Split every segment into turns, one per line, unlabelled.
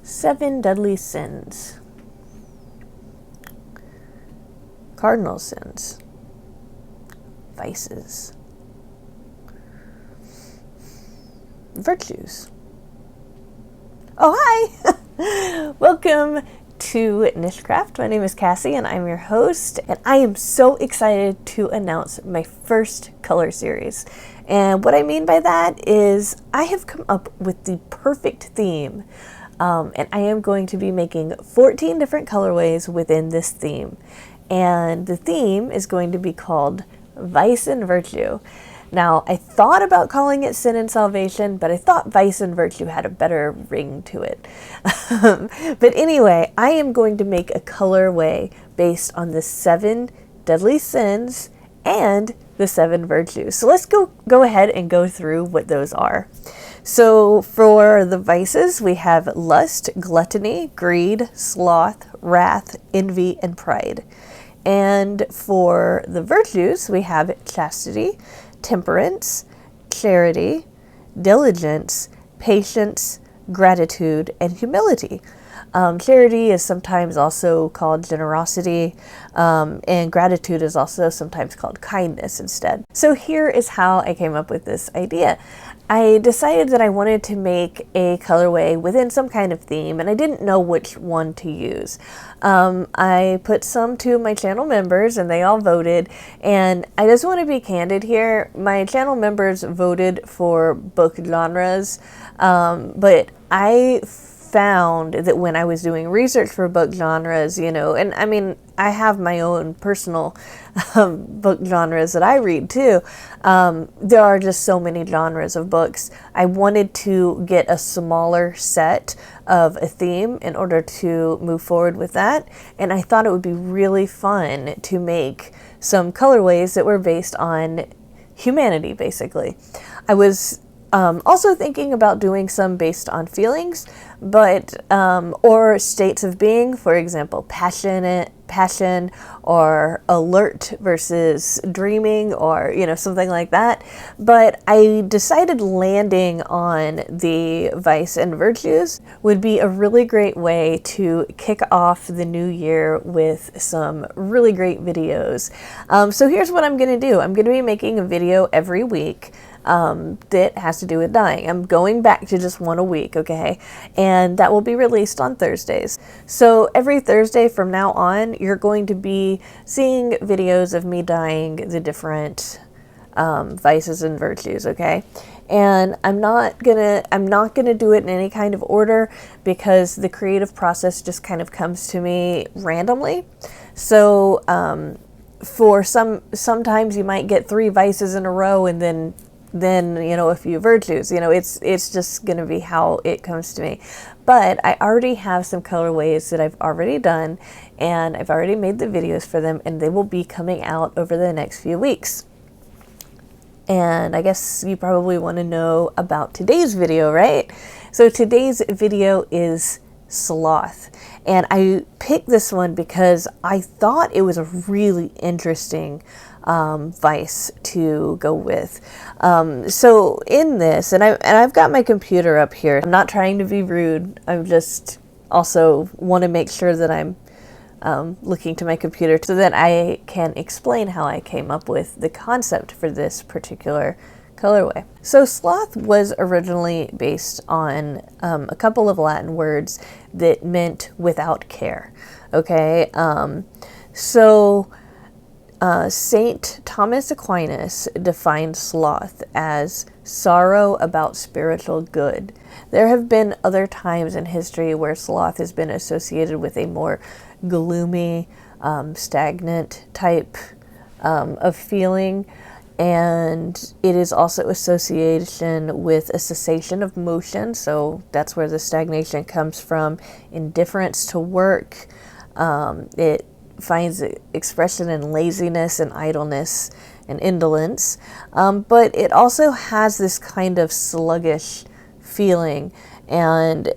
7 deadly sins, cardinal sins, vices, virtues. Oh, hi! Welcome to NicheCraft. My name is Cassie and I'm your host, and I am so excited to announce my first color series. And what I mean by that is I have come up with the perfect theme, and I am going to be making 14 different colorways within this theme. And the theme is going to be called Vice and Virtue. Now, I thought about calling it Sin and Salvation, but I thought Vice and Virtue had a better ring to it. But anyway, I am going to make a colorway based on the 7 deadly sins and the 7 virtues. So let's go ahead and go through what those are. So for the vices, we have lust, gluttony, greed, sloth, wrath, envy, and pride. And for the virtues, we have chastity, temperance, charity, diligence, patience, gratitude, and humility. Charity is sometimes also called generosity, and gratitude is also sometimes called kindness instead. So here is how I came up with this idea. I decided that I wanted to make a colorway within some kind of theme, and I didn't know which one to use. I put some to my channel members and they all voted, and I just want to be candid here. My channel members voted for book genres, but I found that when I was doing research for book genres, and I mean, I have my own personal book genres that I read too. There are just so many genres of books. I wanted to get a smaller set of a theme in order to move forward with that. And I thought it would be really fun to make some colorways that were based on humanity, basically. I was also thinking about doing some based on feelings, but or states of being, for example, passion or alert versus dreaming, or something like that. But I decided landing on the vice and virtues would be a really great way to kick off the new year with some really great videos. So here's what I'm going to do. I'm going to be making a video every week that has to do with dyeing. I'm going back to just one a week, okay? And that will be released on Thursdays. So every Thursday from now on, you're going to be seeing videos of me dyeing the different vices and virtues, okay? And I'm not gonna do it in any kind of order, because the creative process just kind of comes to me randomly. So for sometimes you might get 3 vices in a row, and then a few virtues. It's just going to be how it comes to me. But I already have some colorways that I've already done, and I've already made the videos for them, and they will be coming out over the next few weeks. And I guess you probably want to know about today's video, right? So today's video is Sloth. And I picked this one because I thought it was a really interesting vice to go with. So in this, and I've got my computer up here. I'm not trying to be rude. I'm just also want to make sure that I'm looking to my computer so that I can explain how I came up with the concept for this particular colorway. So sloth was originally based on a couple of Latin words that meant without care. Okay, Saint Thomas Aquinas defined sloth as sorrow about spiritual good. There have been other times in history where sloth has been associated with a more gloomy, stagnant type of feeling, and it is also association with a cessation of motion. So that's where the stagnation comes from. Indifference to work. It finds expression in laziness and idleness and indolence, but it also has this kind of sluggish feeling, and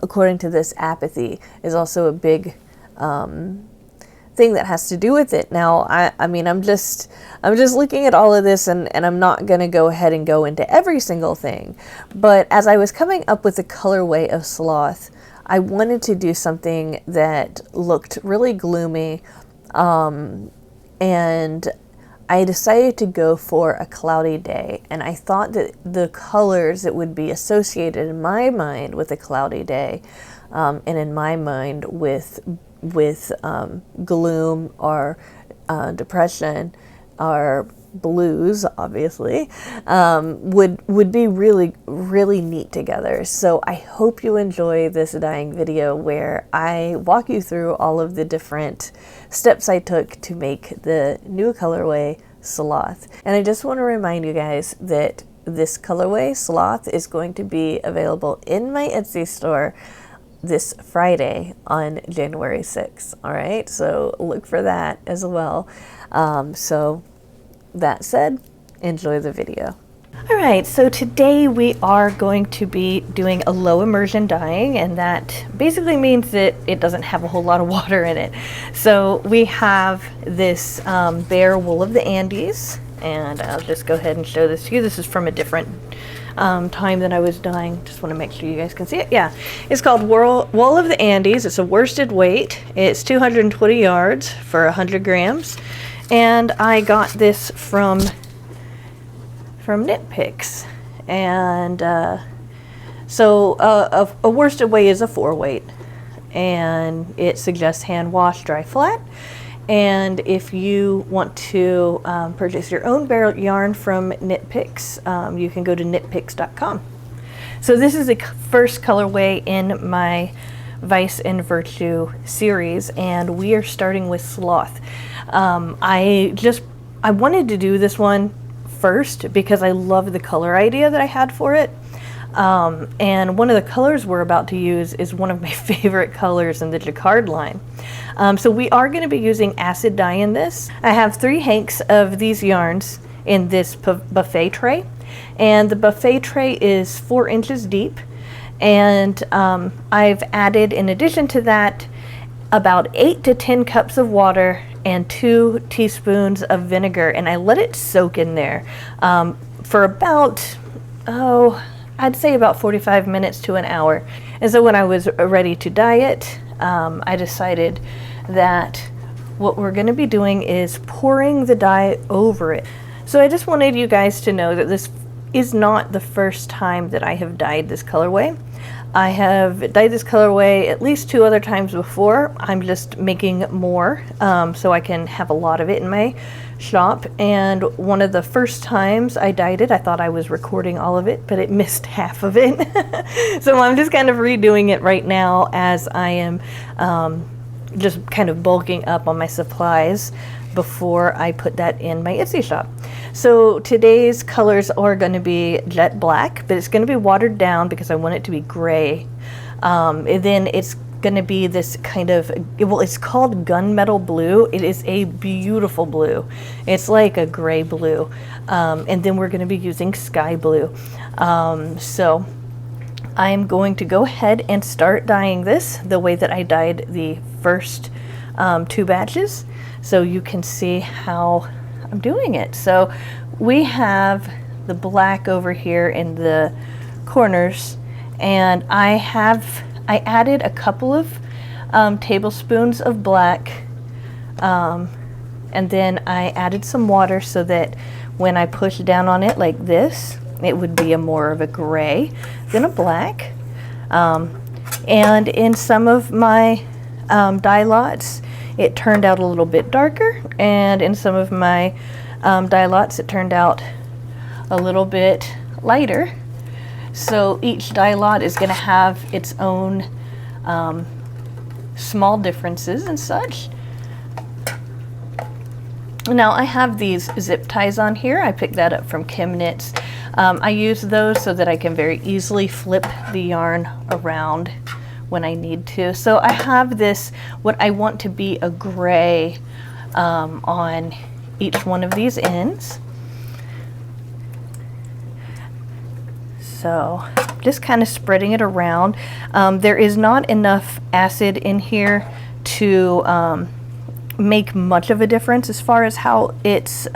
according to this, apathy is also a big thing that has to do with it. Now, I mean, I'm just looking at all of this, and I'm not going to go ahead and go into every single thing, but as I was coming up with the colorway of sloth, I wanted to do something that looked really gloomy, and I decided to go for a cloudy day, and I thought that the colors that would be associated in my mind with a cloudy day, and in my mind with gloom or depression or blues, obviously, would be really, really neat together. So I hope you enjoy this dyeing video where I walk you through all of the different steps I took to make the new colorway Sloth. And I just want to remind you guys that this colorway Sloth is going to be available in my Etsy store this Friday on January 6th. All right, so look for that as well. So that said, enjoy the video. All right, so today we are going to be doing a low immersion dyeing, and that basically means that it doesn't have a whole lot of water in it. So we have this bare wool of the Andes, and I'll just go ahead and show this to you. This is from a different time that I was dyeing. Just want to make sure you guys can see it. Yeah, it's called Wool of the Andes. It's a worsted weight. It's 220 yards for 100 grams. And I got this from Knit Picks. And so a worsted weight is a 4 weight. And it suggests hand wash, dry flat. And if you want to purchase your own bare yarn from Knit Picks, you can go to knitpicks.com. So this is the first colorway in my Vice and Virtue series, and we are starting with Sloth. I wanted to do this one first because I love the color idea that I had for it. And one of the colors we're about to use is one of my favorite colors in the Jacquard line. So we are going to be using acid dye in this. I have 3 hanks of these yarns in this buffet tray, and the buffet tray is 4 inches deep. And I've added, in addition to that, about 8 to 10 cups of water and 2 teaspoons of vinegar, and I let it soak in there for about, I'd say about 45 minutes to an hour. And so when I was ready to dye it, I decided that what we're going to be doing is pouring the dye over it. So I just wanted you guys to know that this is not the first time that I have dyed this colorway. I have dyed this colorway at least 2 other times before. I'm just making more so I can have a lot of it in my shop. And one of the first times I dyed it, I thought I was recording all of it, but it missed half of it. So I'm just kind of redoing it right now as I am just kind of bulking up on my supplies before I put that in my Etsy shop. So today's colors are going to be jet black, but it's going to be watered down because I want it to be gray. And then it's going to be this kind of, well, it's called gunmetal blue. It is a beautiful blue. It's like a gray blue. And then we're going to be using sky blue. So I'm going to go ahead and start dyeing this the way that I dyed the first 2 batches, so you can see how I'm doing it. So we have the black over here in the corners, and I added a couple of tablespoons of black, and then I added some water so that when I push down on it like this, it would be more of a gray than a black. And in some of my dye lots, it turned out a little bit darker, and in some of my dye lots it turned out a little bit lighter. So each dye lot is going to have its own small differences and such. Now I have these zip ties on here. I picked that up from Kim Knits. I use those so that I can very easily flip the yarn around when I need to. So I have this, what I want to be a gray on each one of these ends. So just kind of spreading it around. There is not enough acid in here to make much of a difference as far as how it's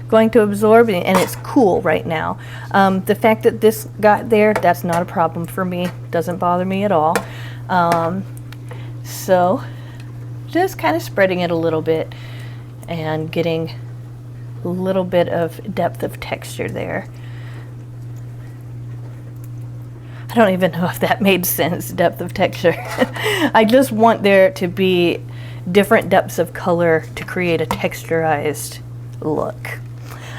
going to absorb, and it's cool right now. The fact that this got there, that's not a problem for me. Doesn't bother me at all. So just kind of spreading it a little bit and getting a little bit of depth of texture there. I don't even know if that made sense, depth of texture. I just want there to be different depths of color to create a texturized look.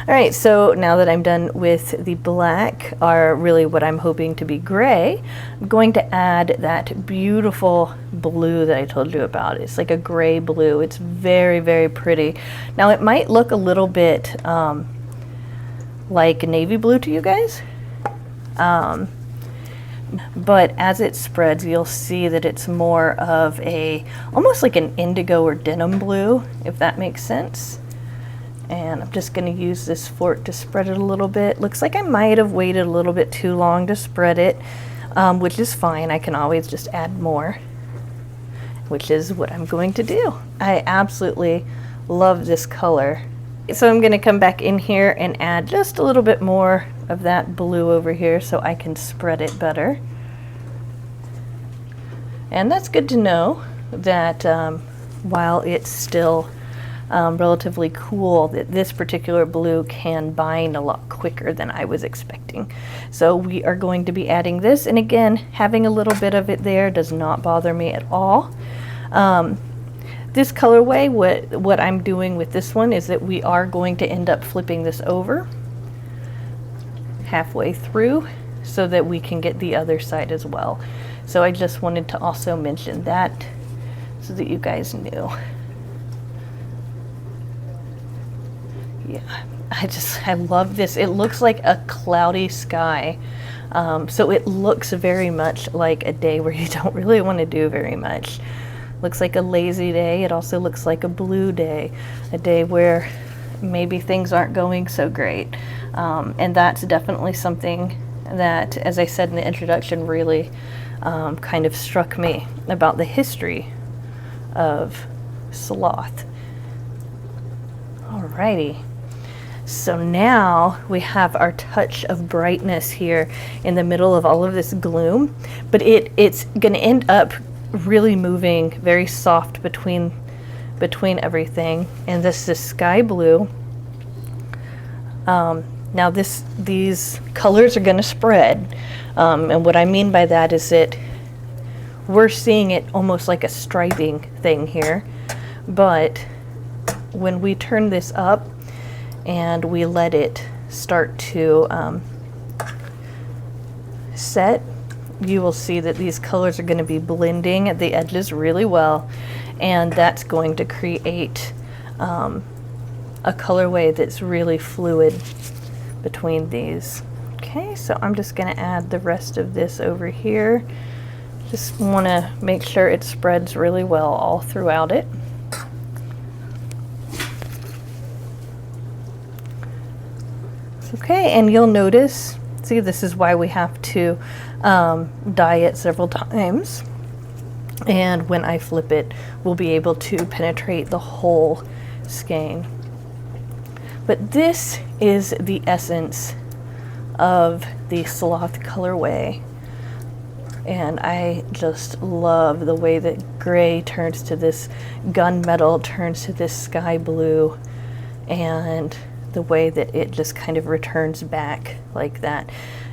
All right, so now that I'm done with the black, or really what I'm hoping to be gray, I'm going to add that beautiful blue that I told you about. It's like a gray blue. It's very, very pretty. Now it might look a little bit like navy blue to you guys. But as it spreads, you'll see that it's more of a, almost like an indigo or denim blue, if that makes sense. And I'm just going to use this fork to spread it a little bit. Looks like I might have waited a little bit too long to spread it, which is fine. I can always just add more, which is what I'm going to do. I absolutely love this color. So I'm going to come back in here and add just a little bit more of that blue over here so I can spread it better. And that's good to know that while it's still relatively cool, that this particular blue can bind a lot quicker than I was expecting. So we are going to be adding this, and again, having a little bit of it there does not bother me at all. This colorway, what I'm doing with this one is that we are going to end up flipping this over halfway through so that we can get the other side as well. So I just wanted to also mention that so that you guys knew. Yeah, I love this. It looks like a cloudy sky. So it looks very much like a day where you don't really want to do very much. Looks like a lazy day. It also looks like a blue day, a day where maybe things aren't going so great. And that's definitely something that, as I said in the introduction, really kind of struck me about the history of sloth. Alrighty. So now we have our touch of brightness here in the middle of all of this gloom, but it's going to end up really moving very soft between everything. And this is sky blue. Now these colors are going to spread, and what I mean by that is that we're seeing it almost like a striping thing here, but when we turn this up and we let it start to set, you will see that these colors are going to be blending at the edges really well, and that's going to create a colorway that's really fluid between these. Okay, so I'm just going to add the rest of this over here. Just want to make sure it spreads really well all throughout it. Okay, and you'll notice, see, this is why we have to dye it several times. And when I flip it, we'll be able to penetrate the whole skein. But this is the essence of the sloth colorway. And I just love the way that gray turns to this gunmetal, turns to this sky blue, and the way that it just kind of returns back like that.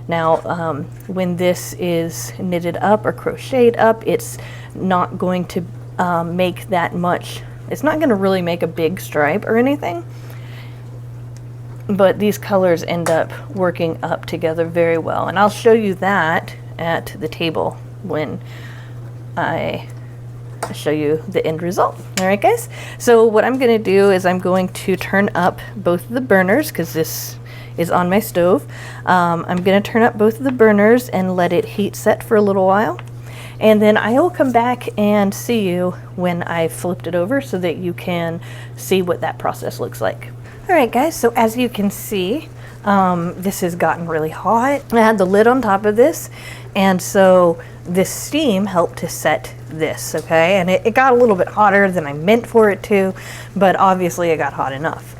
Now, when this is knitted up or crocheted up, it's not going to make that much. It's not going to really make a big stripe or anything, but these colors end up working up together very well. And I'll show you that at the table when I show you the end result. All right, guys. So what I'm going to do is I'm going to turn up both of the burners because this is on my stove. I'm going to turn up both of the burners and let it heat set for a little while. And then I will come back and see you when I flipped it over so that you can see what that process looks like. All right, guys. So as you can see, this has gotten really hot. I had the lid on top of this, and so this steam helped to set this, okay? And it got a little bit hotter than I meant for it to, but obviously it got hot enough.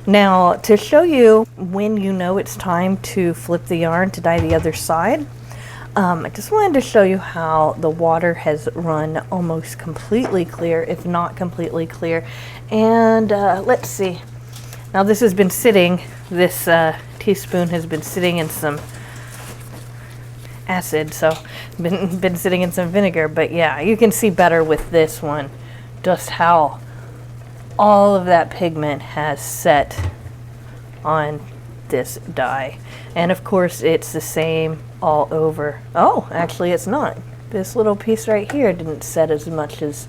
Now, to show you when you know it's time to flip the yarn to dye the other side, I just wanted to show you how the water has run almost completely clear, if not completely clear. And let's see. Now this has been sitting, this teaspoon has been sitting in some acid, so been sitting in some vinegar. But yeah, you can see better with this one just how all of that pigment has set on this dye. And of course it's the same all over. Oh, actually it's not. This little piece right here didn't set as much as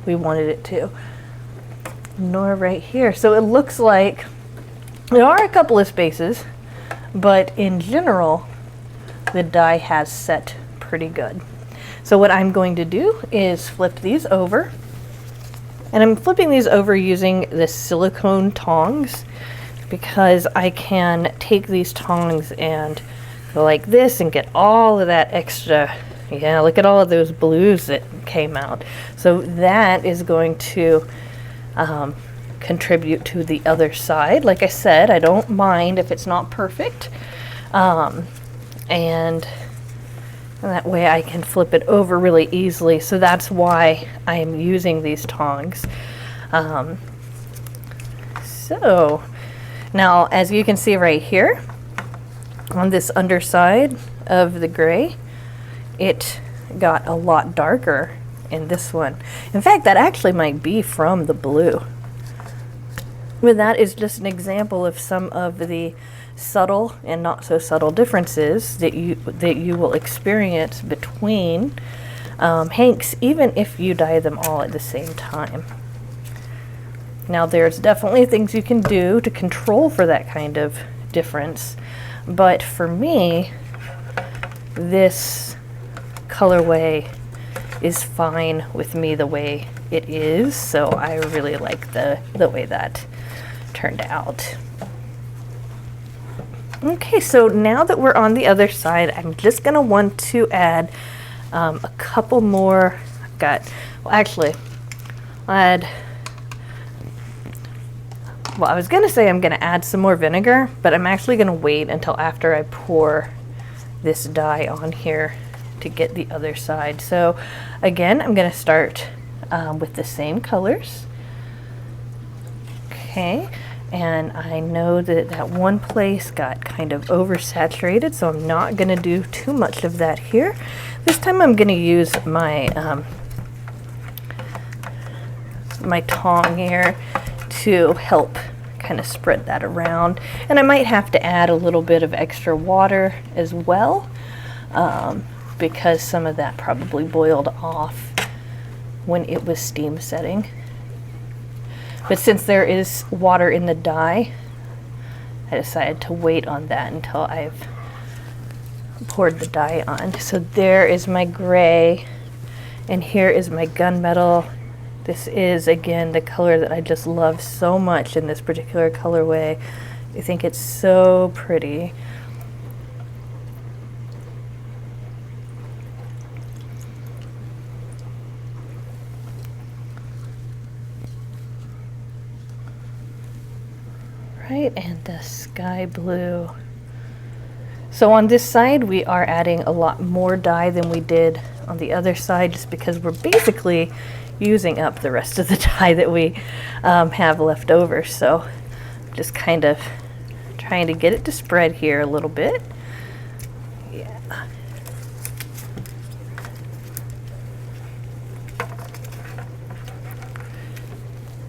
we wanted it to, nor right here. So it looks like there are a couple of spaces, but in general the dye has set pretty good. So what I'm going to do is flip these over, and I'm flipping these over using the silicone tongs, because I can take these tongs and go like this and get all of that extra, yeah, look at all of those blues that came out. So that is going to contribute to the other side. Like I said, I don't mind if it's not perfect. And that way I can flip it over really easily. So that's why I am using these tongs. So now, as you can see right here, on this underside of the gray, it got a lot darker in this one. In fact, that actually might be from the blue. But that is just an example of some of the subtle and not so subtle differences that you will experience between hanks, even if you dye them all at the same time. Now there's definitely things you can do to control for that kind of difference, but for me, this colorway is fine with me the way it is, so I really like the way that turned out. Okay, so now that we're on the other side, I'm just gonna want to add a couple more. I was gonna say I'm gonna add some more vinegar, but I'm actually gonna wait until after I pour this dye on here to get the other side. So again, I'm gonna start with the same colors. Okay, and I know that that one place got kind of oversaturated, so I'm not gonna do too much of that here. This time I'm gonna use my my tong here to help kind of spread that around. And I might have to add a little bit of extra water as well, because some of that probably boiled off when it was steam setting. But since there is water in the dye, I decided to wait on that until I've poured the dye on. So there is my gray, and here is my gunmetal. This is, again, the color that I just love so much in this particular colorway. I think it's so pretty. Right, and the sky blue. So on this side, we are adding a lot more dye than we did on the other side, just because we're basically using up the rest of the dye that we have left over. So just kind of trying to get it to spread here a little bit. Yeah.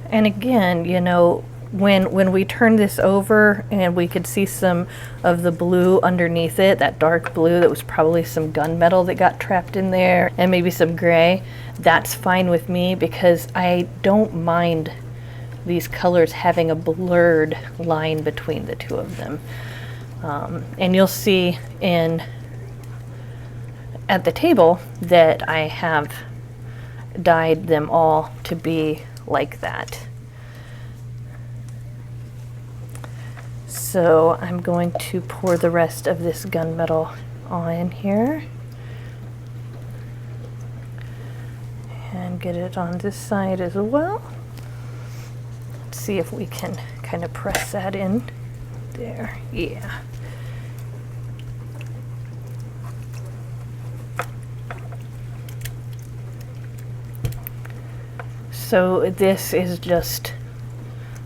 And again, you know, when we turned this over and we could see some of the blue underneath it, that dark blue, that was probably some gunmetal that got trapped in there, and maybe some gray, that's fine with me because I don't mind these colors having a blurred line between the two of them. And you'll see at the table that I have dyed them all to be like that. So I'm going to pour the rest of this gunmetal on here and get it on this side as well. Let's see if we can kind of press that in there. Yeah. So this is just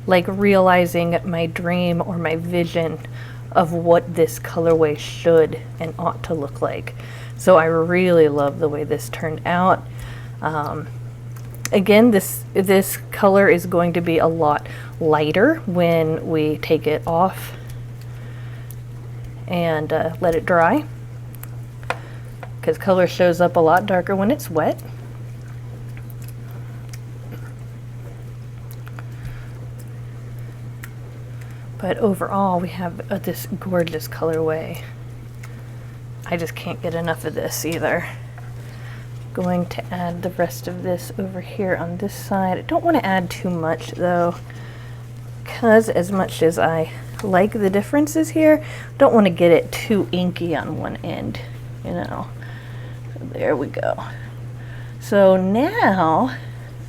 like realizing my dream or my vision of what this colorway should and ought to look like. So I really love the way this turned out. Again, this color is going to be a lot lighter when we take it off and let it dry, because color shows up a lot darker when it's wet. But overall, we have this gorgeous colorway. I just can't get enough of this either. Going to add the rest of this over here on this side. I don't want to add too much though, because as much as I like the differences here, don't want to get it too inky on one end, you know. So there we go. So now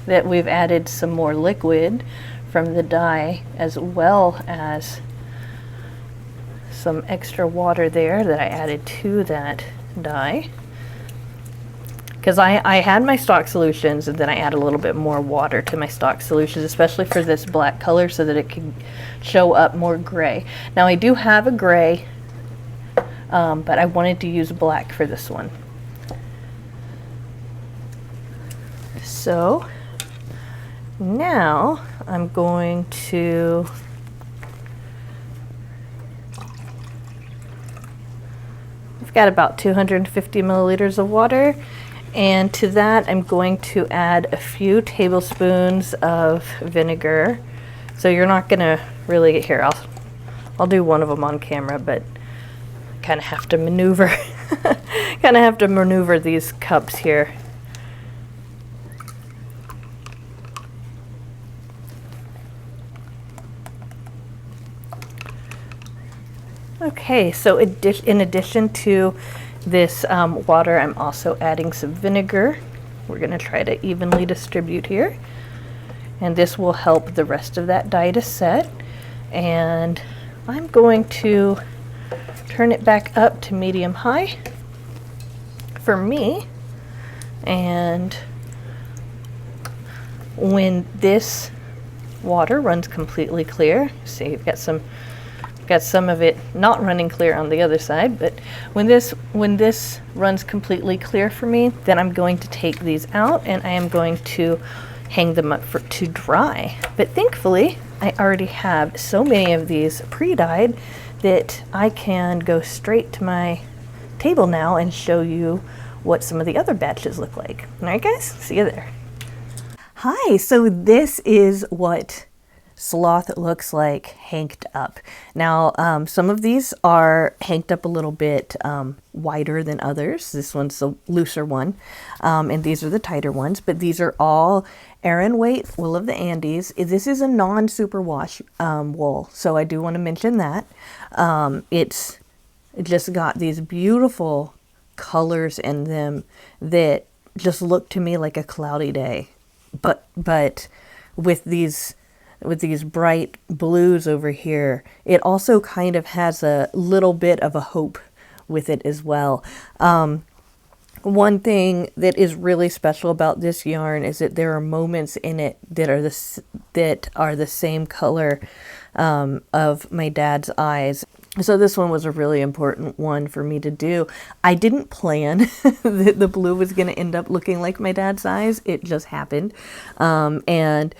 that we've added some more liquid from the dye, as well as some extra water there that I added to that dye, because I had my stock solutions and then I add a little bit more water to my stock solutions, especially for this black color, so that it can show up more gray. Now I do have a gray, but I wanted to use black for this one. So now I'm going to I've got about 250 milliliters of water, and to that I'm going to add a few tablespoons of vinegar. So you're not gonna really get here. I'll do one of them on camera, but kind of have to maneuver kind of have to maneuver these cups here. Okay, so in addition to this water, I'm also adding some vinegar. We're going to try to evenly distribute here, and this will help the rest of that dye to set. And I'm going to turn it back up to medium high for me, and when this water runs completely clear, see, you've got some of it not running clear on the other side, but when this runs completely clear for me, then I'm going to take these out and I am going to hang them up to dry. But thankfully I already have so many of these pre-dyed that I can go straight to my table now and show you what some of the other batches look like. All right guys, see you there. Hi, so this is what Sloth looks like hanked up. Now, some of these are hanked up a little bit wider than others. This one's the looser one, and these are the tighter ones, but these are all Aran weight wool of the Andes. This is a non-superwash wool, so I do want to mention that. It just got these beautiful colors in them that just look to me like a cloudy day, but with these bright blues over here, it also kind of has a little bit of a hope with it as well. One thing that is really special about this yarn is that there are moments in it that are the same color of my dad's eyes. So this one was a really important one for me to do. I didn't plan that the blue was going to end up looking like my dad's eyes. It just happened. Again,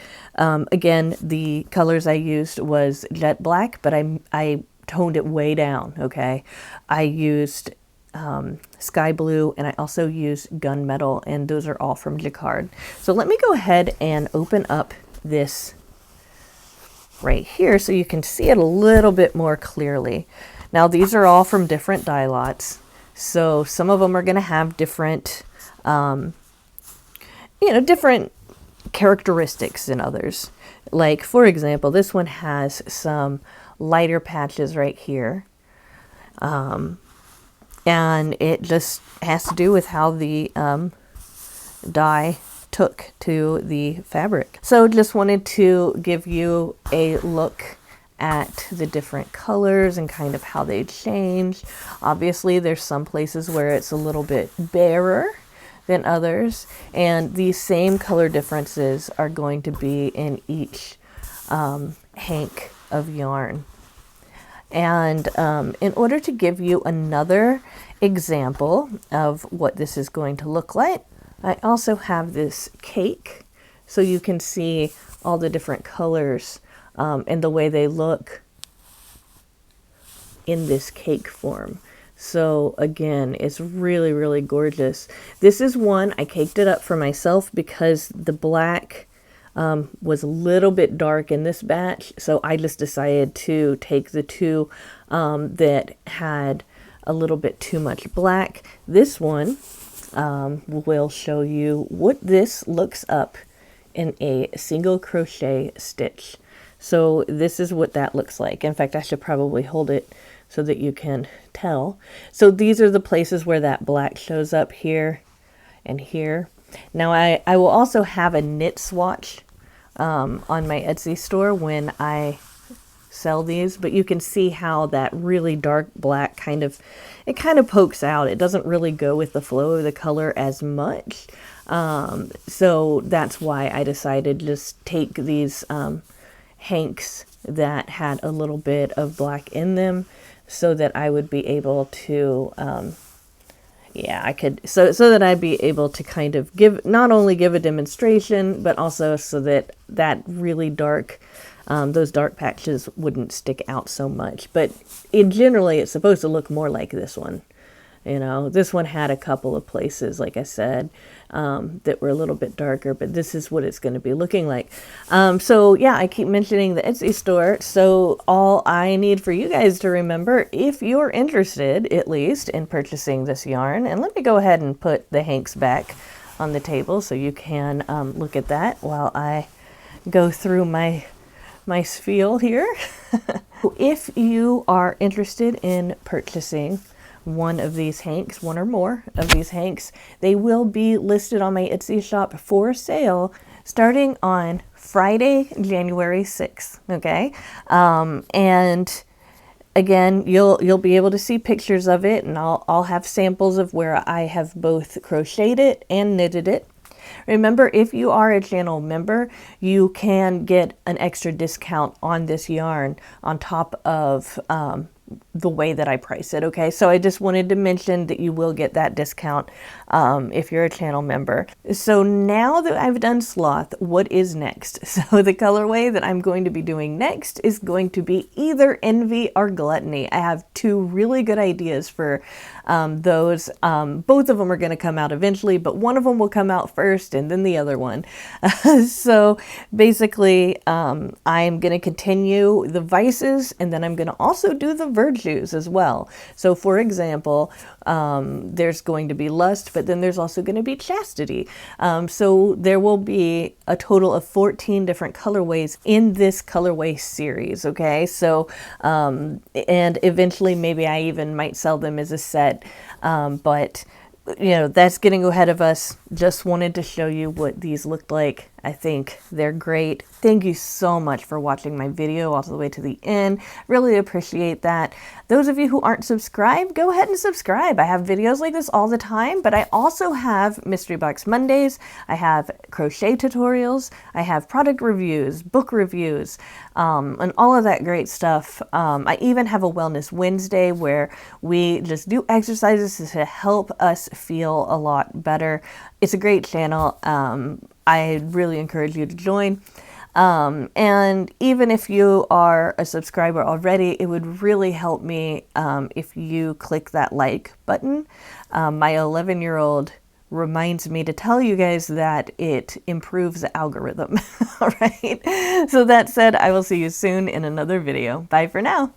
the colors I used was jet black, but I toned it way down, okay? I used sky blue, and I also used gunmetal, and those are all from Jacquard. So let me go ahead and open up this right here so you can see it a little bit more clearly. Now these are all from different dye lots, so some of them are going to have different different characteristics than others. Like for example, this one has some lighter patches right here, and it just has to do with how the dye took to the fabric. So just wanted to give you a look at the different colors and kind of how they change. Obviously there's some places where it's a little bit barer than others, and these same color differences are going to be in each hank of yarn. And in order to give you another example of what this is going to look like, I also have this cake, so you can see all the different colors and the way they look in this cake form. So again, it's really, really gorgeous. This is one, I caked it up for myself because the black was a little bit dark in this batch. So I just decided to take the two that had a little bit too much black. This one will show you what this looks up in a single crochet stitch. So this is what that looks like. In fact, I should probably hold it so that you can tell. So these are the places where that black shows up, here and here. Now I will also have a knit swatch on my Etsy store when I sell these, but you can see how that really dark black kind of pokes out. It doesn't really go with the flow of the color as much. So that's why I decided to just take these hanks that had a little bit of black in them, so that I would be able to, so that I'd be able to kind of not only give a demonstration, but also so that that really dark, those dark patches wouldn't stick out so much. But generally, it's supposed to look more like this one. You know, this one had a couple of places, like I said, that were a little bit darker, but this is what it's going to be looking like. So yeah, I keep mentioning the Etsy store. So all I need for you guys to remember, if you're interested, at least, in purchasing this yarn, and let me go ahead and put the hanks back on the table so you can look at that while I go through my spiel here. If you are interested in purchasing one of these hanks, one or more of these hanks, they will be listed on my Etsy shop for sale starting on Friday, January 6th. Okay. And again, you'll be able to see pictures of it, and I'll have samples of where I have both crocheted it and knitted it. Remember, if you are a channel member, you can get an extra discount on this yarn on top of the way that I price it. Okay, so I just wanted to mention that you will get that discount if you're a channel member. So now that I've done Sloth, what is next? So the colorway that I'm going to be doing next is going to be either Envy or Gluttony. I have two really good ideas for those. Both of them are going to come out eventually, but one of them will come out first and then the other one. So basically, I'm going to continue the Vices, and then I'm going to also do the Virtues as well. So for example, there's going to be Lust, but then there's also going to be Chastity. So there will be a total of 14 different colorways in this colorway series. Okay, so and eventually maybe I even might sell them as a set, but you know, that's getting ahead of us. Just wanted to show you what these looked like. I think they're great. Thank you so much for watching my video all the way to the end. Really appreciate that. Those of you who aren't subscribed, go ahead and subscribe. I have videos like this all the time, but I also have Mystery Box Mondays. I have crochet tutorials. I have product reviews, book reviews, and all of that great stuff. I even have a Wellness Wednesday where we just do exercises to help us feel a lot better. It's a great channel. I really encourage you to join. And even if you are a subscriber already, it would really help me if you click that like button. My 11-year-old reminds me to tell you guys that it improves the algorithm. All right. So that said, I will see you soon in another video. Bye for now.